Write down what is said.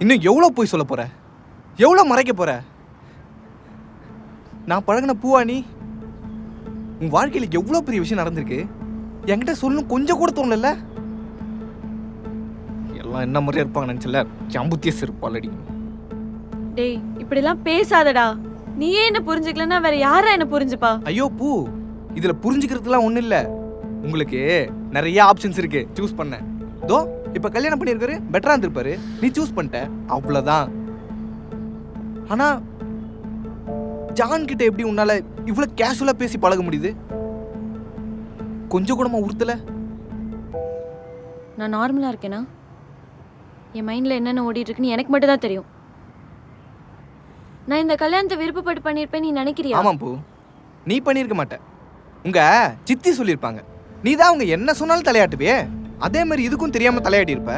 இன்னும் எவ்வளோ போய் சொல்ல போற? எவ்வளோ மறைக்க போற? நான் பழகின பூவா நீ? உன் வாழ்க்கையில் எவ்வளோ பெரிய விஷயம் நடந்திருக்கு, என்கிட்ட சொல்லணும் கொஞ்சம் கூட தோணல. எல்லாம் என்ன மாதிரியா இருப்பாங்க நினச்சல, சாம்புத்திய செருப்பால் அடி. டேய் இப்படிலாம் பேசாதடா. நீயே என்ன புரிஞ்சுக்கலன்னா வேற யாரா என்ன புரிஞ்சுப்பா? ஐயோ பூ, இதுல புரிஞ்சுக்கிறதுலாம் ஒன்றும் இல்லை. உங்களுக்கு நிறைய ஆப்ஷன்ஸ் இருக்கு சூஸ் பண்ண. தோ இப்போ கல்யாணம் பண்ணியிருக்காரு, பெட்டரா இருந்திருப்பாரு, நீ சூஸ் பண்ணிட்ட, அவ்வளோதான். ஆனா ஜான் கிட்ட எப்படி உன்னால இவ்வளோ கேஷுவலா பேசி பழக முடியுது? கொஞ்சம் கூடமா உறுத்தல? நான் நார்மலா இருக்கேனா? என் மைண்ட்ல என்னென்ன ஓடிட்டு இருக்குன்னு எனக்கு மட்டும் தான் தெரியும். நான் இந்த கல்யாணத்தை விருப்பப்பட்டு பண்ணியிருப்பேன் நீ நினைக்கிறியா? ஆமாம் பூ, நீ பண்ணியிருக்க மாட்ட. உங்க சித்தி சொல்லியிருப்பாங்க, நீ தான் அவங்க என்ன சொன்னாலும் தலையாட்டுவே. அதே மாதிரி இதுக்கும் தெரியாம தலையாட்டி இருப்ப.